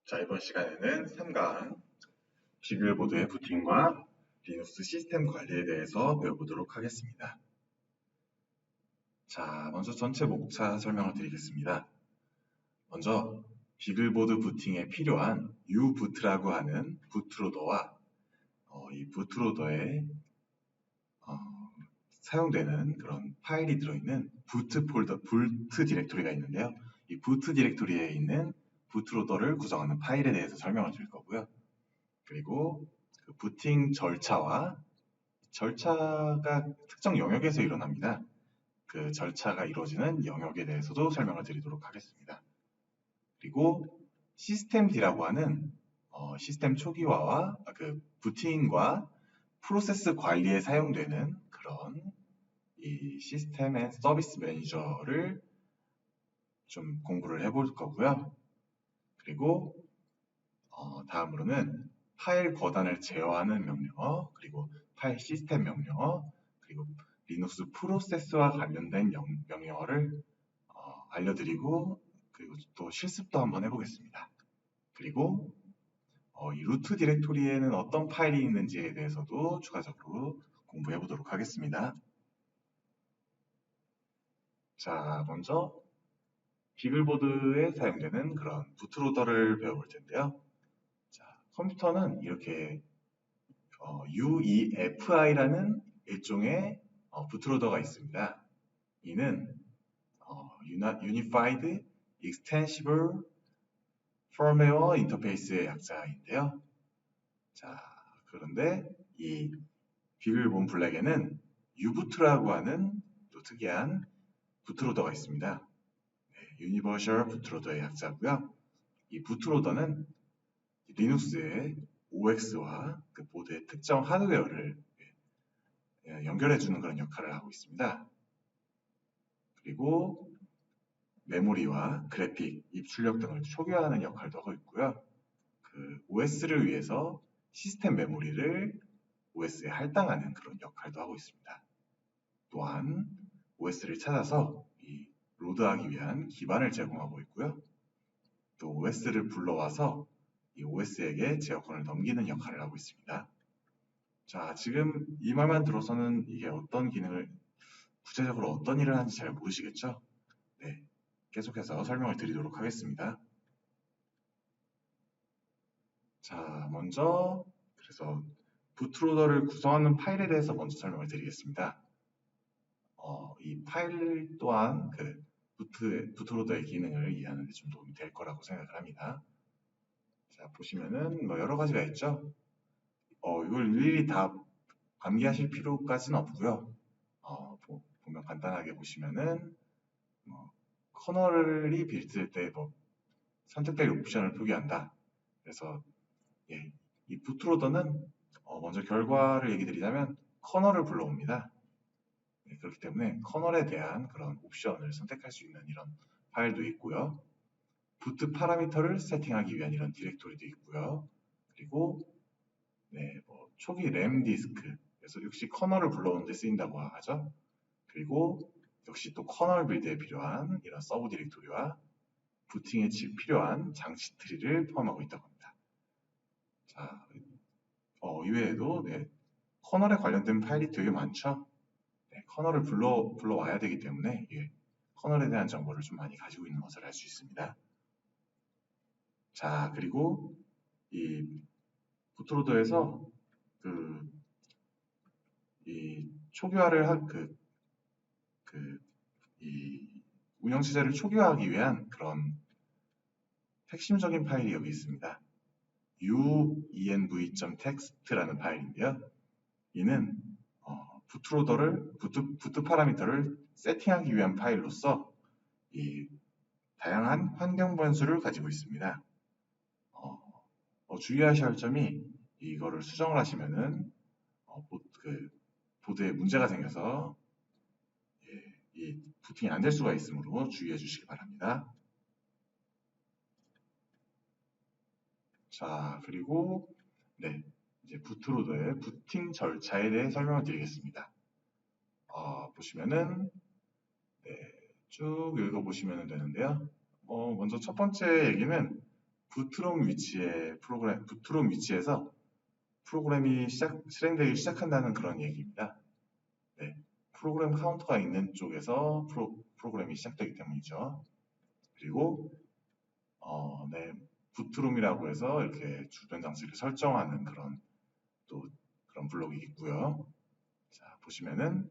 자, 이번 시간에는 3강 비글보드의 부팅과 리눅스 시스템 관리에 대해서 배워보도록 하겠습니다. 자, 먼저 전체 목차 설명을 드리겠습니다. 먼저 비글보드 부팅에 필요한 uboot라고 하는 부트로더와 이 부트로더에 사용되는 그런 파일이 들어있는 부트 폴더, 부트 디렉토리가 있는데요. 이 부트 디렉토리에 있는 부트로더를 구성하는 파일에 대해서 설명을 드릴 거고요. 그리고 그 부팅 절차와 절차가 특정 영역에서 일어납니다. 그 절차가 이루어지는 영역에 대해서도 설명을 드리도록 하겠습니다. 그리고 시스템 D라고 하는 시스템 초기화와 그 부팅과 프로세스 관리에 사용되는 그런 이 시스템 앤 서비스 매니저를 좀 공부를 해볼 거고요. 그리고 다음으로는 파일 거단을 제어하는 명령어, 그리고 파일 시스템 명령어, 그리고 리눅스 프로세스와 관련된 명령어를 알려드리고, 그리고 또 실습도 한번 해보겠습니다. 그리고 이 루트 디렉토리에는 어떤 파일이 있는지에 대해서도 추가적으로 공부해 보도록 하겠습니다. 자, 먼저 비글보드에 사용되는 그런 부트로더를 배워볼 텐데요. 자, 컴퓨터는 이렇게 UEFI라는 일종의 부트로더가 있습니다. 이는 Unified Extensible Firmware Interface의 약자인데요. 자, 그런데 이 비글본 블랙에는 Uboot라고 하는 또 특이한 부트로더가 있습니다. 유니버셜 부트로더의 약자고요. 이 부트로더는 리눅스의 OX와 그 보드의 특정 하드웨어를 연결해주는 그런 역할을 하고 있습니다. 그리고 메모리와 그래픽, 입출력 등을 초기화하는 역할도 하고 있고요. 그 OS를 위해서 시스템 메모리를 OS에 할당하는 그런 역할도 하고 있습니다. 또한 OS를 찾아서 이 로드하기 위한 기반을 제공하고 있고요. 또 OS를 불러와서 이 OS에게 제어권을 넘기는 역할을 하고 있습니다. 자, 지금 이 말만 들어서는 이게 어떤 기능을, 구체적으로 어떤 일을 하는지 잘 모르시겠죠? 네, 계속해서 설명을 드리도록 하겠습니다. 자, 먼저 그래서 부트로더를 구성하는 파일에 대해서 먼저 설명을 드리겠습니다. 이 파일 또한 그 부트로더의 기능을 이해하는 데 좀 도움이 될 거라고 생각을 합니다. 자, 보시면은 뭐 여러 가지가 있죠. 이걸 일일이 다 암기하실 필요까지는 없고요. 보면 간단하게 보시면은 커널이 빌드될 때 선택될 옵션을 표기한다. 그래서 이 부트로더는 먼저 결과를 얘기 드리자면 커널을 불러옵니다. 그렇기 때문에 커널에 대한 그런 옵션을 선택할 수 있는 이런 파일도 있고요. 부트 파라미터를 세팅하기 위한 이런 디렉토리도 있고요. 그리고 초기 램 디스크, 그래서 역시 커널을 불러오는 데 쓰인다고 하죠. 그리고 역시 또 커널 빌드에 필요한 이런 서브 디렉토리와 부팅에 필요한 장치 트리를 포함하고 있다고 합니다. 자, 이외에도 커널에 관련된 파일이 되게 많죠. 커널을 불러와야 되기 때문에 커널에 대한 정보를 좀 많이 가지고 있는 것을 알 수 있습니다. 자, 그리고 이 부트로더에서 이 초기화를 이 운영 체제를 초기화하기 위한 그런 핵심적인 파일이 여기 있습니다. uenv.txt라는 파일인데요. 이는 부트 파라미터를 세팅하기 위한 파일로서 이 다양한 환경 변수를 가지고 있습니다. 주의하셔야 할 점이 이거를 수정을 하시면은 보드에 문제가 생겨서 이 부팅이 안 될 수가 있으므로 주의해 주시기 바랍니다. 자, 그리고 이제 부트로더의 부팅 절차에 대해 설명을 드리겠습니다. 보시면은 쭉 읽어보시면 되는데요. 먼저 첫 번째 얘기는 부트롬 위치에서 프로그램이 실행되기 시작한다는 그런 얘기입니다. 네, 프로그램 카운터가 있는 쪽에서 프로그램이 시작되기 때문이죠. 그리고 네, 부트롬이라고 해서 이렇게 주변 장치를 설정하는 그런 블록이 있고요. 자, 보시면은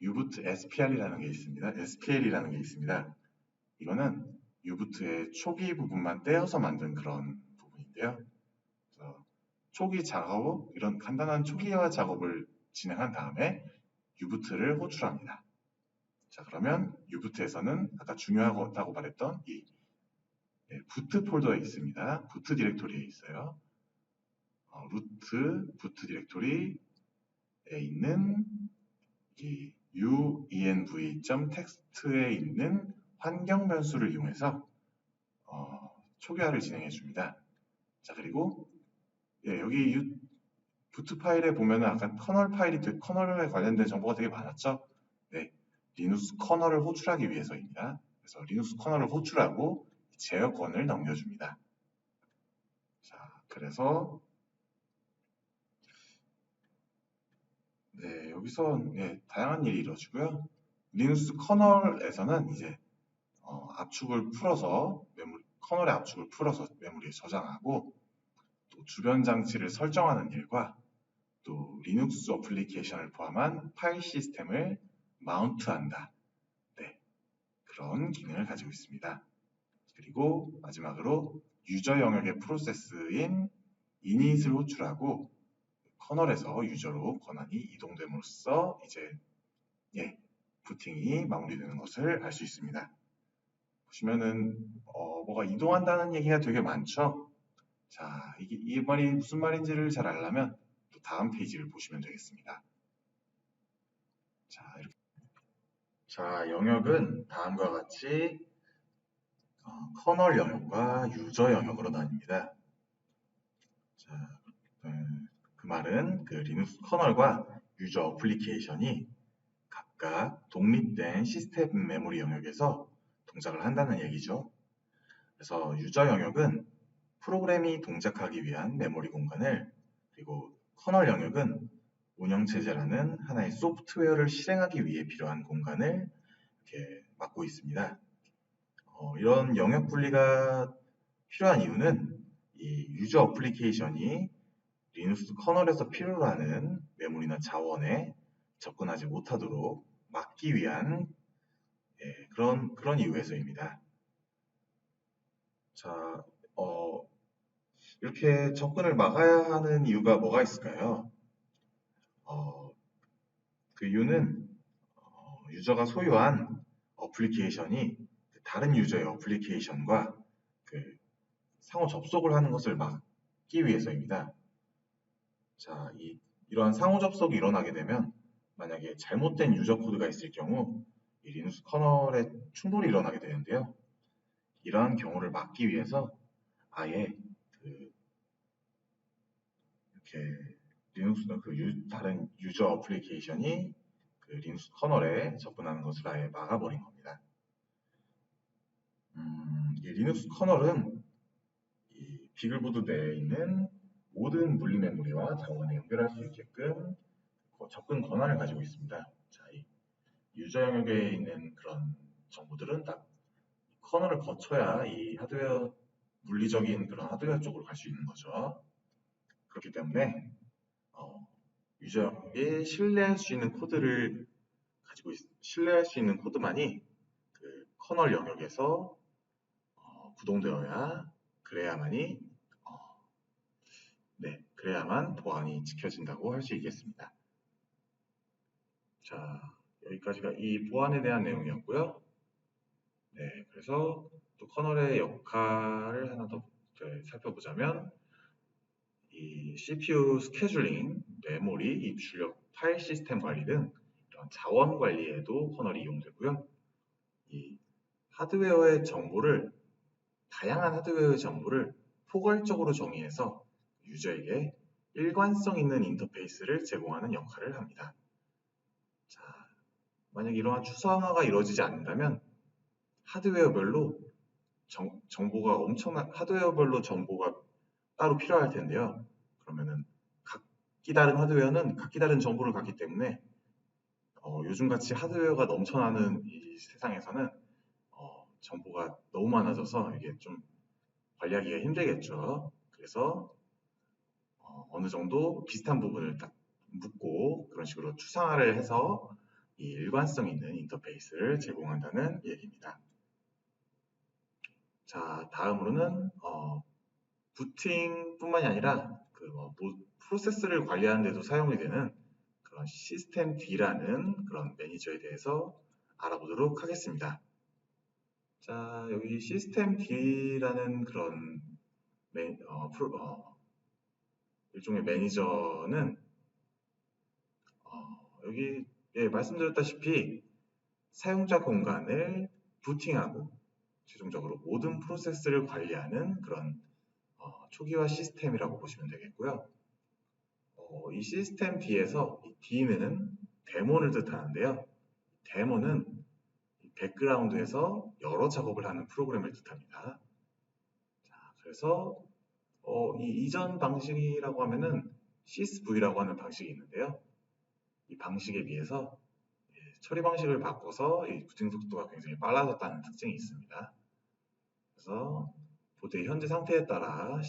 uboot SPL이라는 게 있습니다. 이거는 uboot의 초기 부분만 떼어서 만든 그런 부분인데요. 그래서 초기 작업, 이런 간단한 초기화 작업을 진행한 다음에 uboot를 호출합니다. 자, 그러면 uboot에서는 아까 중요하다고 말했던 이 부트 폴더에 있습니다. 부트 디렉토리에 있어요. 루트 부트 디렉토리에 있는 이 uenv.txt에 있는 환경 변수를 이용해서 초기화를 진행해 줍니다. 자, 그리고 여기 부트 파일에 보면은 아까 커널에 관련된 정보가 되게 많았죠? 네, 리눅스 커널을 호출하기 위해서입니다. 그래서 리눅스 커널을 호출하고 제어권을 넘겨줍니다. 자, 그래서 네, 여기서 다양한 일이 이루어지고요. 리눅스 커널에서는 이제 커널의 압축을 풀어서 메모리에 저장하고 또 주변 장치를 설정하는 일과 또 리눅스 어플리케이션을 포함한 파일 시스템을 마운트한다. 네, 그런 기능을 가지고 있습니다. 그리고 마지막으로 유저 영역의 프로세스인 init을 호출하고 커널에서 유저로 권한이 이동됨으로써 이제 부팅이 마무리되는 것을 알 수 있습니다. 보시면은 뭐가 이동한다는 얘기가 되게 많죠. 자, 이 말이 무슨 말인지를 잘 알려면 또 다음 페이지를 보시면 되겠습니다. 자, 영역은 다음과 같이 커널 영역과 유저 영역으로 나뉩니다. 자, 그 말은 그 리눅스 커널과 유저 어플리케이션이 각각 독립된 시스템 메모리 영역에서 동작을 한다는 얘기죠. 그래서 유저 영역은 프로그램이 동작하기 위한 메모리 공간을, 그리고 커널 영역은 운영체제라는 하나의 소프트웨어를 실행하기 위해 필요한 공간을 이렇게 맡고 있습니다. 이런 영역 분리가 필요한 이유는 이 유저 어플리케이션이 리눅스 커널에서 필요로 하는 메모리나 자원에 접근하지 못하도록 막기 위한 그런 이유에서입니다. 자, 이렇게 접근을 막아야 하는 이유가 뭐가 있을까요? 그 이유는 유저가 소유한 어플리케이션이 다른 유저의 어플리케이션과 그 상호 접속을 하는 것을 막기 위해서입니다. 자, 이러한 상호 접속이 일어나게 되면 만약에 잘못된 유저 코드가 있을 경우 이 리눅스 커널에 충돌이 일어나게 되는데요. 이러한 경우를 막기 위해서 아예 이렇게 리눅스 다른 유저 어플리케이션이 그 리눅스 커널에 접근하는 것을 아예 막아버린 겁니다. 이 리눅스 커널은 이 비글보드 내에 있는 모든 물리 메모리와 자원에 연결할 수 있게끔 접근 권한을 가지고 있습니다. 자, 이 유저 영역에 있는 그런 정보들은 딱 커널을 거쳐야 이 물리적인 그런 하드웨어 쪽으로 갈 수 있는 거죠. 그렇기 때문에 유저에게 신뢰할 수 있는 코드만이 그 커널 영역에서 구동되어야 그래야만 보안이 지켜진다고 할 수 있겠습니다. 자, 여기까지가 이 보안에 대한 내용이었고요. 네, 그래서 또 커널의 역할을 하나 더 살펴보자면 이 CPU 스케줄링, 메모리, 입출력, 파일 시스템 관리 등 이런 자원 관리에도 커널이 이용되고요. 이 다양한 하드웨어의 정보를 포괄적으로 정의해서 유저에게 일관성 있는 인터페이스를 제공하는 역할을 합니다. 자, 만약 이러한 추상화가 이루어지지 않는다면 하드웨어별로 정보가 엄청난 하드웨어별로 정보가 따로 필요할 텐데요. 그러면은 각기 다른 하드웨어는 각기 다른 정보를 갖기 때문에 요즘같이 하드웨어가 넘쳐나는 이 세상에서는 정보가 너무 많아져서 이게 좀 관리하기가 힘들겠죠. 그래서 어느 정도 비슷한 부분을 딱 묶고 그런 식으로 추상화를 해서 이 일관성 있는 인터페이스를 제공한다는 얘기입니다. 자, 다음으로는 부팅뿐만이 아니라 프로세스를 관리하는 데도 사용이 되는 그런 시스템 D라는 그런 매니저에 대해서 알아보도록 하겠습니다. 자, 여기 시스템 D라는 그런 일종의 매니저는 여기 말씀드렸다시피 사용자 공간을 부팅하고 최종적으로 모든 프로세스를 관리하는 그런 초기화 시스템이라고 보시면 되겠고요. 이 시스템 D에서 이 D는 데모를 뜻하는데요. 데모는 백그라운드에서 여러 작업을 하는 프로그램을 뜻합니다. 자, 그래서 이 이전 방식이라고 하면은 sysv라고 하는 방식이 있는데요. 이 방식에 비해서 처리 방식을 바꿔서 이 부팅 속도가 굉장히 빨라졌다는 특징이 있습니다. 그래서 보드의 현재 상태에 따라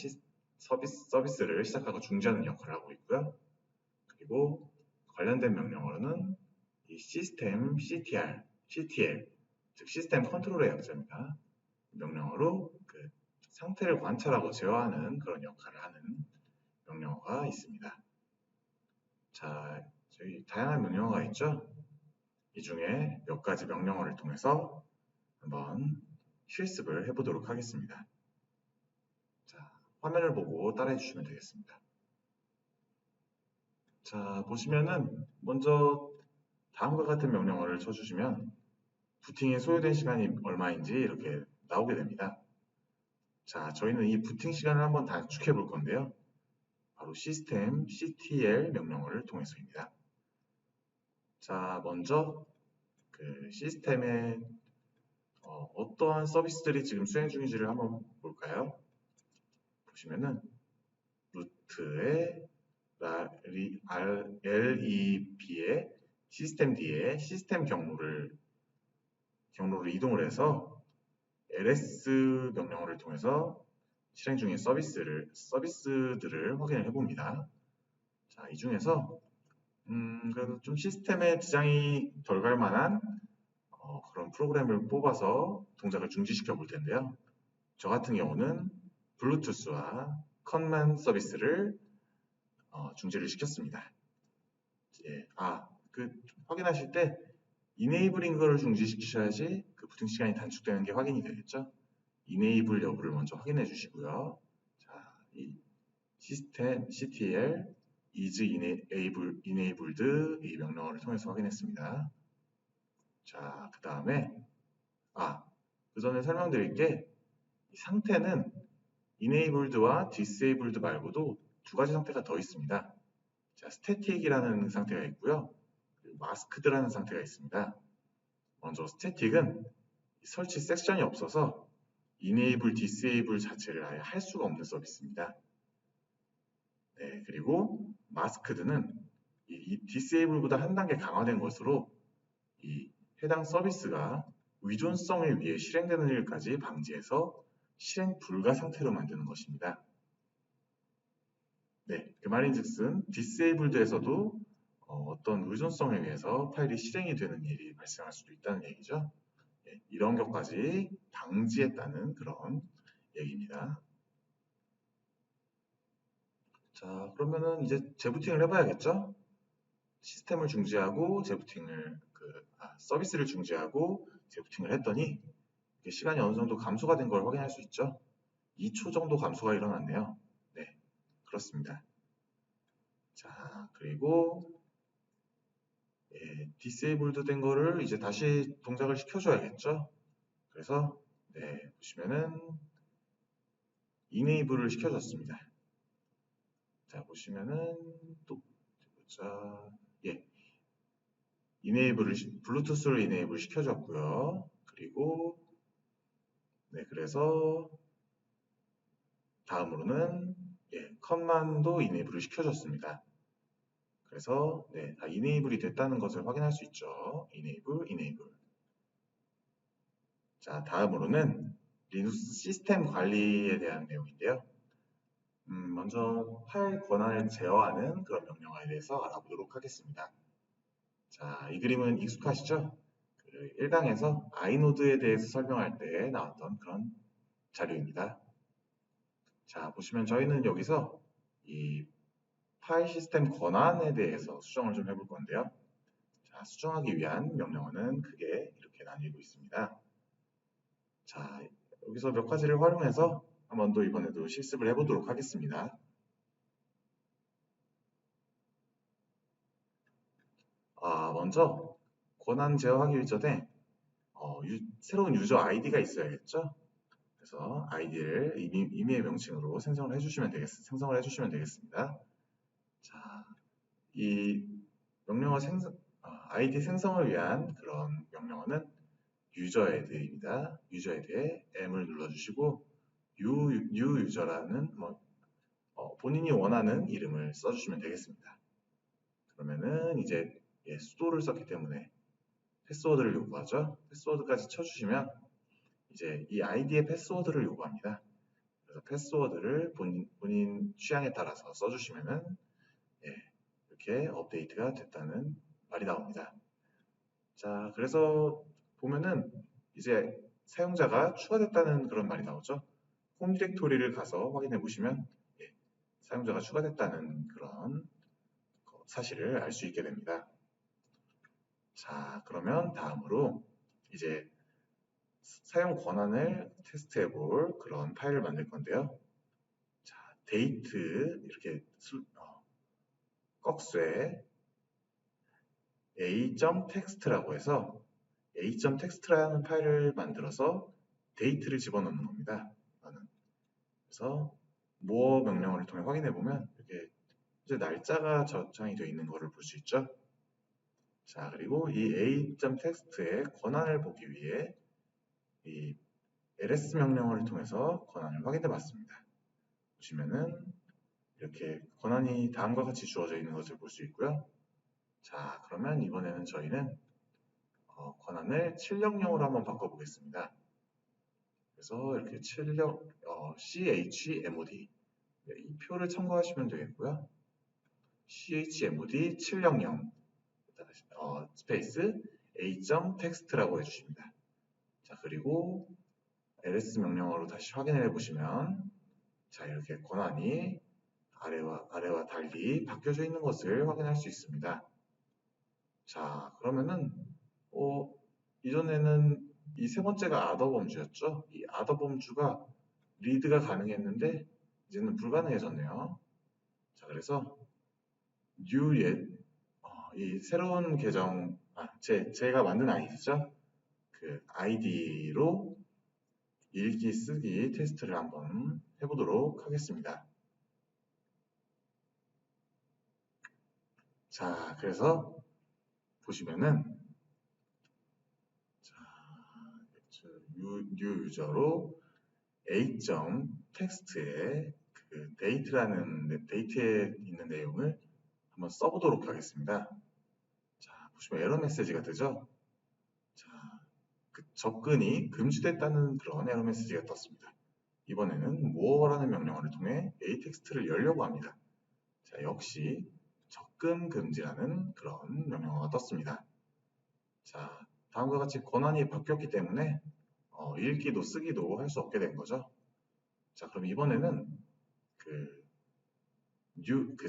서비스를 시작하고 중지하는 역할을 하고 있고요. 그리고 관련된 명령어로는 이 시스템 CTL, 즉 시스템 컨트롤의 약자입니다. 명령어로 그 상태를 관찰하고 제어하는 그런 역할을 하는 명령어가 있습니다. 자, 저희 다양한 명령어가 있죠? 이 중에 몇 가지 명령어를 통해서 한번 실습을 해보도록 하겠습니다. 자, 화면을 보고 따라해 주시면 되겠습니다. 자, 보시면은 먼저 다음과 같은 명령어를 쳐주시면 부팅에 소요된 시간이 얼마인지 이렇게 나오게 됩니다. 자, 저희는 이 부팅 시간을 한번 단축해 볼 건데요. 바로 시스템 CTL 명령어를 통해서입니다. 자, 먼저 그 시스템에 어떠한 서비스들이 지금 수행 중인지를 한번 볼까요? 보시면은 루트에 LEB에 시스템 D에 시스템 경로를 이동을 해서 ls 명령어를 통해서 실행 중인 서비스들을 확인을 해봅니다. 자, 이 중에서 그래도 좀 시스템에 지장이 덜 갈 만한 그런 프로그램을 뽑아서 동작을 중지시켜 볼 텐데요. 저 같은 경우는 블루투스와 컨만 서비스를 중지를 시켰습니다. 예, 확인하실 때 이네이블인 거를 중지시키셔야지 그 부팅 시간이 단축되는 게 확인이 되겠죠. 이네이블 여부를 먼저 확인해 주시고요. 자, 이 시스템 CTL is enabled 이 명령어를 통해서 확인했습니다. 자, 그 다음에 그 전에 설명드릴 게 이 상태는 enabled와 disabled 말고도 두 가지 상태가 더 있습니다. 자, static이라는 상태가 있고요. masked라는 상태가 있습니다. 먼저 static은 설치 섹션이 없어서 enable, disable 자체를 아예 할 수가 없는 서비스입니다. 네, 그리고 masked는 이 disable보다 한 단계 강화된 것으로 이 해당 서비스가 의존성에 의해 실행되는 일까지 방지해서 실행 불가 상태로 만드는 것입니다. 네, 그 말인즉슨 disabled에서도 어떤 의존성에 의해서 파일이 실행이 되는 일이 발생할 수도 있다는 얘기죠. 네, 이런 것까지 방지했다는 그런 얘기입니다. 자, 그러면은 이제 재부팅을 해봐야겠죠? 시스템을 중지하고 서비스를 중지하고 재부팅을 했더니 시간이 어느 정도 감소가 된 걸 확인할 수 있죠. 2초 정도 감소가 일어났네요. 네, 그렇습니다. 자, 그리고 디세이블드 된 거를 이제 다시 동작을 시켜줘야겠죠. 그래서 보시면은 이네이블을 시켜줬습니다. 자, 보시면은 또 자, 블루투스를 이네이블 시켜줬고요. 그리고 네, 그래서 다음으로는 컷만도 이네이블을 시켜줬습니다. 그래서 다 이네이블이 됐다는 것을 확인할 수 있죠. 이네이블. 자, 다음으로는 리눅스 시스템 관리에 대한 내용인데요. 먼저 파일 권한을 제어하는 그런 명령어에 대해서 알아보도록 하겠습니다. 자, 이 그림은 익숙하시죠? 1강에서 아이노드에 대해서 설명할 때 나왔던 그런 자료입니다. 자, 보시면 저희는 여기서 이 파일 시스템 권한에 대해서 수정을 좀 해볼 건데요. 자, 수정하기 위한 명령어는 크게 이렇게 나뉘고 있습니다. 자, 여기서 몇 가지를 활용해서 한번 또 이번에도 실습을 해보도록 하겠습니다. 먼저 권한 제어하기 전에 새로운 유저 아이디가 있어야겠죠? 그래서 아이디를 임의의 명칭으로 생성을 해주시면 되겠습니다. 자, 이 명령어 아이디 생성을 위한 그런 명령어는 유저애드입니다. 유저애드에 M을 눌러주시고 new 유저라는 본인이 원하는 이름을 써주시면 되겠습니다. 그러면은 이제 수도를 썼기 때문에 패스워드를 요구하죠. 패스워드까지 쳐주시면 이제 이 아이디의 패스워드를 요구합니다. 그래서 패스워드를 본인 취향에 따라서 써주시면은 이렇게 업데이트가 됐다는 말이 나옵니다. 자, 그래서 보면은 이제 사용자가 추가됐다는 그런 말이 나오죠. 홈 디렉토리를 가서 확인해 보시면 사용자가 추가됐다는 그런 사실을 알 수 있게 됩니다. 자, 그러면 다음으로 이제 사용 권한을 테스트해 볼 그런 파일을 만들 건데요. 자, 데이트 이렇게 꺽쇠 a.text라고 해서 a.text라는 파일을 만들어서 데이트를 집어넣는 겁니다. 그래서 more 명령어를 통해 확인해 보면 이렇게 이제 날짜가 저장이 되어 있는 것을 볼 수 있죠. 자, 그리고 이 a.text의 권한을 보기 위해 이 ls 명령어를 통해서 권한을 확인해 봤습니다. 보시면은 이렇게 권한이 다음과 같이 주어져 있는 것을 볼 수 있고요. 자, 그러면 이번에는 저희는 권한을 700으로 한번 바꿔보겠습니다. 그래서 이렇게 chmod 이 표를 참고하시면 되겠고요. chmod 700 스페이스 a.text라고 해주십니다. 자, 그리고 ls 명령어로 다시 확인해 보시면 자, 이렇게 권한이 아래와 달리 바뀌어져 있는 것을 확인할 수 있습니다. 자, 그러면은 이전에는 이 세 번째가 아더 범주였죠. 이 아더 범주가 리드가 가능했는데 이제는 불가능해졌네요. 자, 그래서 이 새로운 계정 제가 만든 아이디죠. 그 아이디로 읽기 쓰기 테스트를 한번 해보도록 하겠습니다. 자, 그래서 보시면은 new 유저로 a.text의 그 데이트에 있는 내용을 한번 써보도록 하겠습니다. 자, 보시면 에러 메시지가 뜨죠? 자, 그 접근이 금지됐다는 그런 에러 메시지가 떴습니다. 이번에는 more라는 명령어를 통해 a.text를 열려고 합니다. 자, 역시 접근 금지라는 그런 명령어가 떴습니다. 자, 다음과 같이 권한이 바뀌었기 때문에 읽기도 쓰기도 할 수 없게 된 거죠. 자, 그럼 이번에는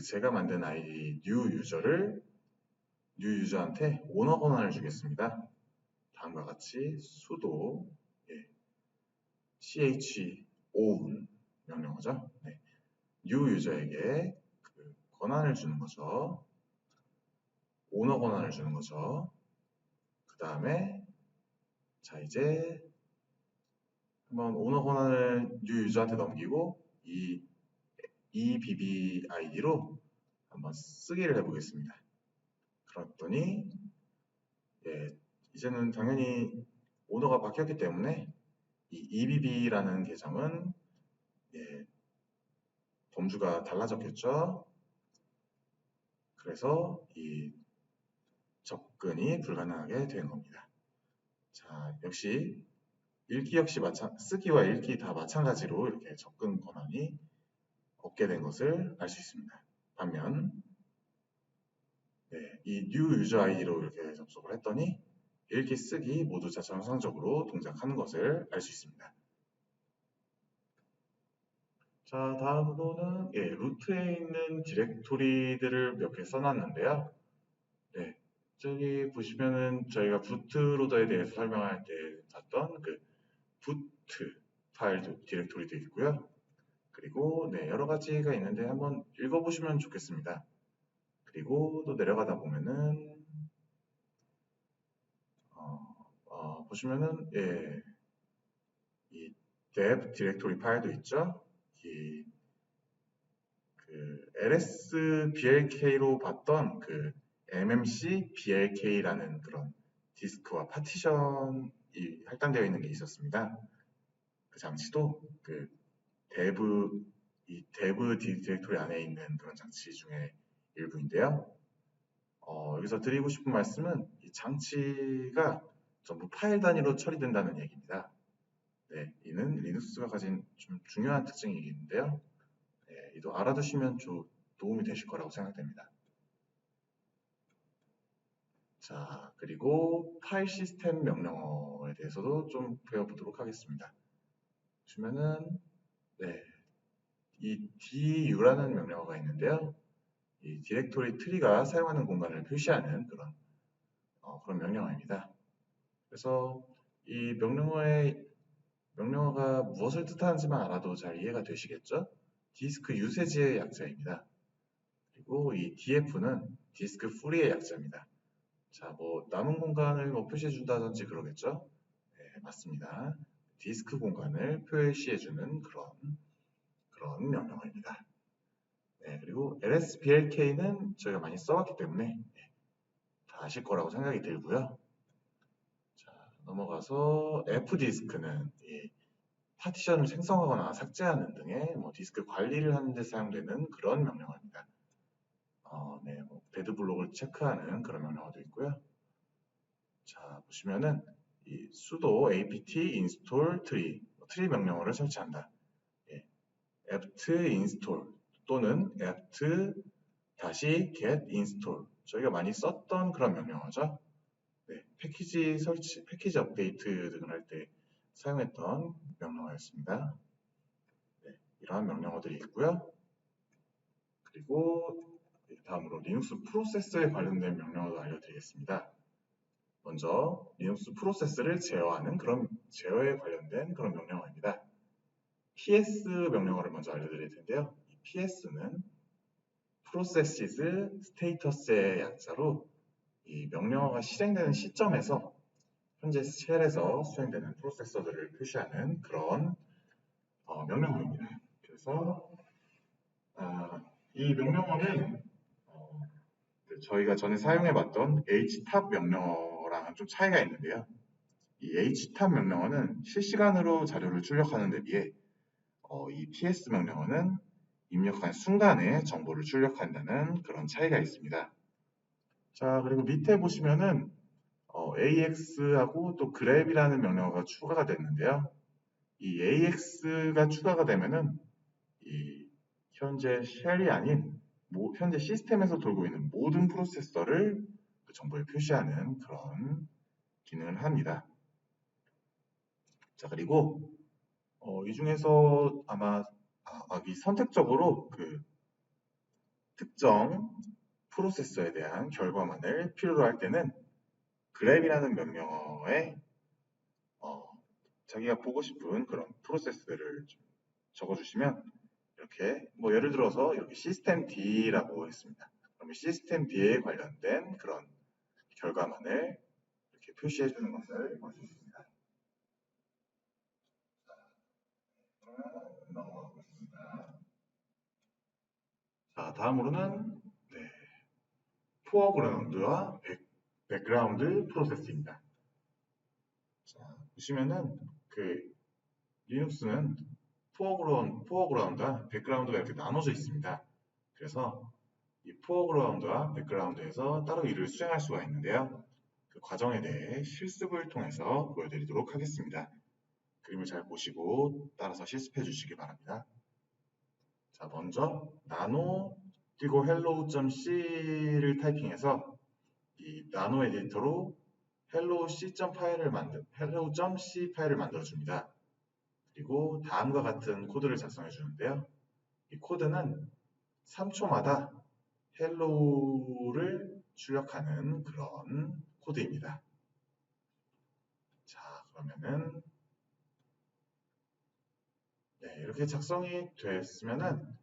제가 만든 아이디 new 유저한테 오너 권한을 주겠습니다. 다음과 같이 sudo chown 명령어죠. new 유저에게 권한을 주는 거죠. 오너 권한을 주는 거죠. 그 다음에 자, 이제 한번 오너 권한을 new 유저한테 넘기고 이 EBB 아이디로 한번 쓰기를 해보겠습니다. 그랬더니 이제는 당연히 오너가 바뀌었기 때문에 이 EBB라는 계정은 예, 범주가 달라졌겠죠. 그래서 이 접근이 불가능하게 된 겁니다. 자, 역시 읽기 역시 쓰기와 읽기 다 마찬가지로 이렇게 접근 권한이 없게 된 것을 알 수 있습니다. 반면 네, 이 new user ID로 이렇게 접속을 했더니 읽기, 쓰기 모두 다 정상적으로 동작하는 것을 알 수 있습니다. 자, 다음으로는 루트에 있는 디렉토리들을 몇 개 써놨는데요. 네, 저기 보시면은 저희가 부트로더에 대해서 설명할 때 봤던 그 부트 파일 디렉토리도 있고요. 그리고 네, 여러 가지가 있는데 한번 읽어보시면 좋겠습니다. 그리고 또 내려가다 보면은 보시면은 이 dev 디렉토리 파일도 있죠. 그 LSBLK로 봤던 그 MMC BLK라는 그런 디스크와 파티션이 할당되어 있는 게 있었습니다. 그 장치도 그 dev 디렉토리 안에 있는 그런 장치 중에 일부인데요. 여기서 드리고 싶은 말씀은 이 장치가 전부 파일 단위로 처리된다는 얘기입니다. 네, 이는 리눅스가 가진 좀 중요한 특징이긴데요. 네, 이도 알아두시면 좀 도움이 되실 거라고 생각됩니다. 자, 그리고 파일 시스템 명령어에 대해서도 좀 배워보도록 하겠습니다. 보시면은 네, 이 du라는 명령어가 있는데요. 이 디렉토리 트리가 사용하는 공간을 표시하는 그런 명령어입니다. 그래서 이 명령어가 무엇을 뜻하는지만 알아도 잘 이해가 되시겠죠? 디스크 유세지의 약자입니다. 그리고 이 df는 디스크 프리의 약자입니다. 자, 뭐 남은 공간을 뭐 표시해준다든지 그러겠죠? 네, 맞습니다. 디스크 공간을 표시해주는 그런 명령어입니다. 네, 그리고 lsblk는 저희가 많이 써왔기 때문에 다 아실 거라고 생각이 들고요. 자, 넘어가서 f디스크는 파티션을 생성하거나 삭제하는 등의 뭐 디스크 관리를 하는 데 사용되는 그런 명령어입니다. 네, 뭐 데드블록을 체크하는 그런 명령어도 있고요. 자, 보시면은 이 sudo apt install tree, 트리 명령어를 설치한다. 예, apt install 또는 apt get install 저희가 많이 썼던 그런 명령어죠. 네, 패키지 설치, 패키지 업데이트 등을 할 때 사용했던 명령어였습니다. 네, 이러한 명령어들이 있고요. 그리고 다음으로 리눅스 프로세서에 관련된 명령어도 알려드리겠습니다. 먼저 리눅스 프로세스를 제어에 관련된 그런 명령어입니다. ps 명령어를 먼저 알려드릴 텐데요. 이 ps는 Processes Status의 약자로 이 명령어가 실행되는 시점에서 현재 쉘에서 수행되는 프로세서들을 표시하는 그런 명령어입니다. 그래서 이 명령어는 저희가 전에 사용해봤던 htab 명령어랑은 좀 차이가 있는데요. 이 htab 명령어는 실시간으로 자료를 출력하는 데 비해 이 ps 명령어는 입력한 순간에 정보를 출력한다는 그런 차이가 있습니다. 자, 그리고 밑에 보시면은 AX하고 또 grab이라는 명령어가 추가가 됐는데요. 이 AX가 추가가 되면은 이 현재 쉘이 아닌 현재 시스템에서 돌고 있는 모든 프로세서를 그 정보에 표시하는 그런 기능을 합니다. 자, 그리고 이 중에서 아마 선택적으로 그 특정 프로세서에 대한 결과만을 필요로 할 때는 grab이라는 명령어에 자기가 보고 싶은 그런 프로세스들을 좀 적어주시면 이렇게 뭐 예를 들어서 이렇게 시스템 D라고 했습니다. 그러면 시스템 D에 관련된 그런 결과만을 이렇게 표시해 주는 것을 볼 수 있습니다. 넘어가겠습니다. 자, 다음으로는 포어그라운드와 백그라운드 프로세스입니다. 자, 보시면은 그 리눅스는 포어그라운드와 백그라운드가 이렇게 나눠져 있습니다. 그래서 이 포어그라운드와 백그라운드에서 따로 일을 수행할 수가 있는데요. 그 과정에 대해 실습을 통해서 보여드리도록 하겠습니다. 그림을 잘 보시고 따라서 실습해 주시기 바랍니다. 자, 먼저 나노 띄고 hello.c를 타이핑해서 이 나노 에디터로 hello.c 파일을 만들어줍니다. 그리고 다음과 같은 코드를 작성해 주는데요. 이 코드는 3초마다 hello를 출력하는 그런 코드입니다. 자, 그러면은 네, 이렇게 작성이 됐으면은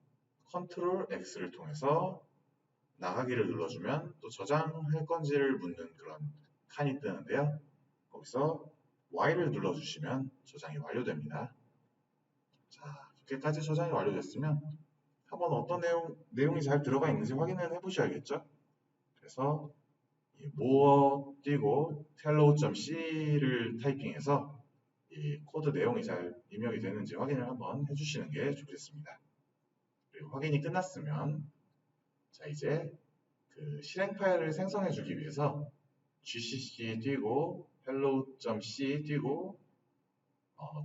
컨트롤 X를 통해서 나가기를 눌러주면 또 저장할 건지를 묻는 그런 칸이 뜨는데요. 거기서 Y를 눌러주시면 저장이 완료됩니다. 자, 이렇게까지 저장이 완료됐으면 한번 어떤 내용이 잘 들어가 있는지 확인을 해보셔야겠죠. 그래서 이 more 띄고 hello.c를 타이핑해서 이 코드 내용이 잘 입력이 되는지 확인을 한번 해주시는 게 좋겠습니다. 그리고 확인이 끝났으면 자, 이제 그 실행 파일을 생성해 주기 위해서 gcc 띄고 hello.c 띄고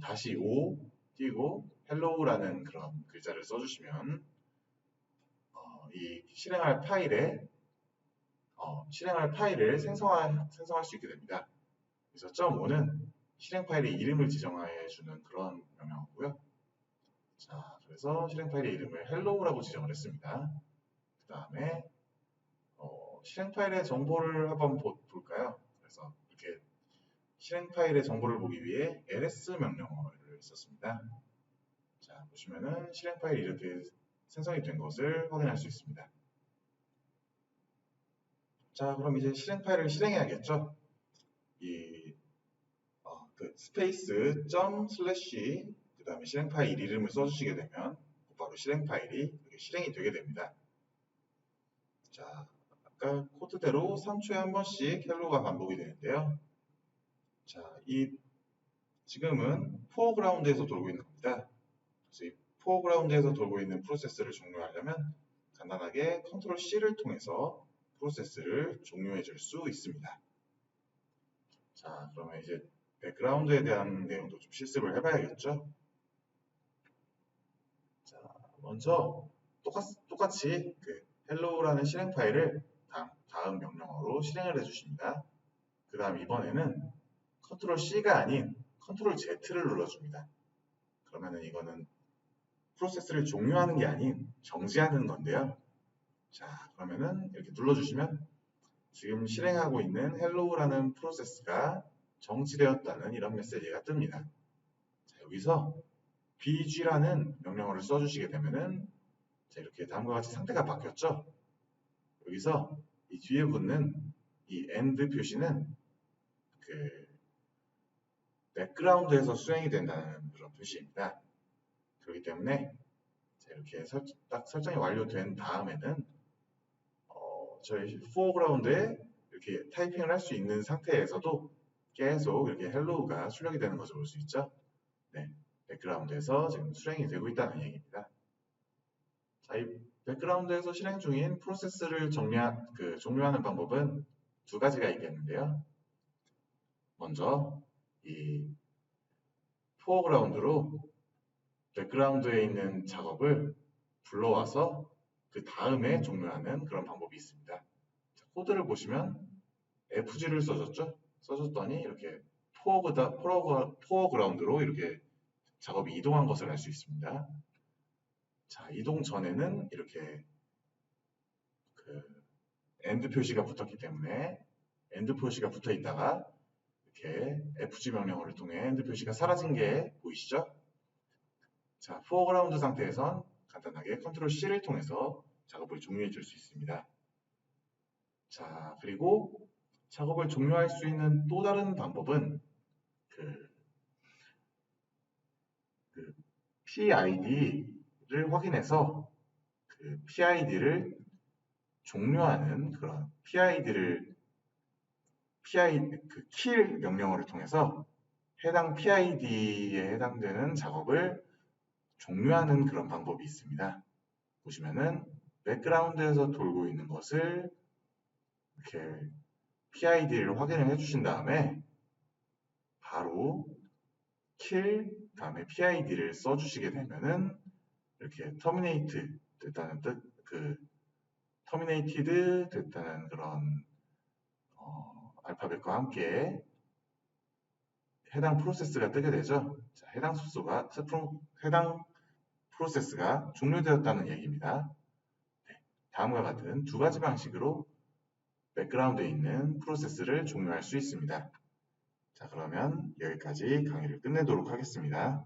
다시 o 띄고 hello라는 그런 글자를 써주시면 이 실행할 파일을 생성할 수 있게 됩니다. 그래서 .5는 실행 파일의 이름을 지정해 주는 그런 명령어고요. 자, 그래서 실행 파일의 이름을 hello라고 지정을 했습니다. 그 다음에 실행 파일의 정보를 한번 볼까요? 그래서 이렇게 실행 파일의 정보를 보기 위해 ls 명령어를 썼습니다. 자, 보시면은 실행 파일이 이렇게 생성이 된 것을 확인할 수 있습니다. 자, 그럼 이제 실행 파일을 실행해야겠죠? 그 스페이스 점 슬래시 그 다음에 실행 파일 이름을 써주시게 되면 바로 실행 파일이 이렇게 실행이 되게 됩니다. 자, 아까 코드대로 3초에 한 번씩 헬로가 반복이 되는데요. 자, 지금은 포어그라운드에서 돌고 있는 겁니다. 그래서 이 포어그라운드에서 돌고 있는 프로세스를 종료하려면 간단하게 컨트롤 C를 통해서 프로세스를 종료해 줄 수 있습니다. 자, 그러면 이제 백그라운드에 대한 내용도 좀 실습을 해봐야겠죠? 자, 먼저 똑같이 그 hello라는 실행 파일을 다음 명령어로 실행을 해주십니다. 그 다음 이번에는 컨트롤 C가 아닌 컨트롤 Z를 눌러줍니다. 그러면은 이거는 프로세스를 종료하는 게 아닌 정지하는 건데요. 자, 그러면은 이렇게 눌러주시면 지금 실행하고 있는 hello라는 프로세스가 정지되었다는 이런 메시지가 뜹니다. 자, 여기서 bg라는 명령어를 써주시게 되면은 자, 이렇게 다음과 같이 상태가 바뀌었죠? 여기서 이 뒤에 붙는 이 end 표시는 그 백그라운드에서 수행이 된다는 그런 표시입니다. 그렇기 때문에 자, 이렇게 딱 설정이 완료된 다음에는 저희 포어그라운드에 이렇게 타이핑을 할 수 있는 상태에서도 계속 이렇게 헬로우가 출력이 되는 것을 볼 수 있죠. 네, 백그라운드에서 지금 수행이 되고 있다는 얘기입니다. 자, 이 백그라운드에서 실행 중인 프로세스를 종료하는 방법은 두 가지가 있겠는데요. 먼저 이 포어그라운드로 백그라운드에 있는 작업을 불러와서 그 다음에 종료하는 그런 방법이 있습니다. 자, 코드를 보시면 FG를 써줬죠? 써줬더니 이렇게 포어그라운드로 이렇게 작업이 이동한 것을 알 수 있습니다. 자, 이동 전에는 이렇게 그 엔드 표시가 붙었기 때문에 엔드 표시가 붙어 있다가 이렇게 FG 명령어를 통해 엔드 표시가 사라진 게 보이시죠? 자, 포어그라운드 상태에선 간단하게 컨트롤 C를 통해서 작업을 종료해 줄 수 있습니다. 자, 그리고 작업을 종료할 수 있는 또 다른 방법은 그 PID를 확인해서 그 PID를 종료하는 그런 그 kill 명령어를 통해서 해당 PID에 해당되는 작업을 종료하는 그런 방법이 있습니다. 보시면은 백그라운드에서 돌고 있는 것을 이렇게 PID를 확인을 해주신 다음에 바로 kill 다음에 PID를 써주시게 되면은 이렇게 terminate 됐다는 뜻, terminated 됐다는 그런 알파벳과 함께 해당 프로세스가 뜨게 되죠. 자, 해당 프로세스가 종료되었다는 얘기입니다. 네, 다음과 같은 두 가지 방식으로 백그라운드에 있는 프로세스를 종료할 수 있습니다. 자, 그러면 여기까지 강의를 끝내도록 하겠습니다.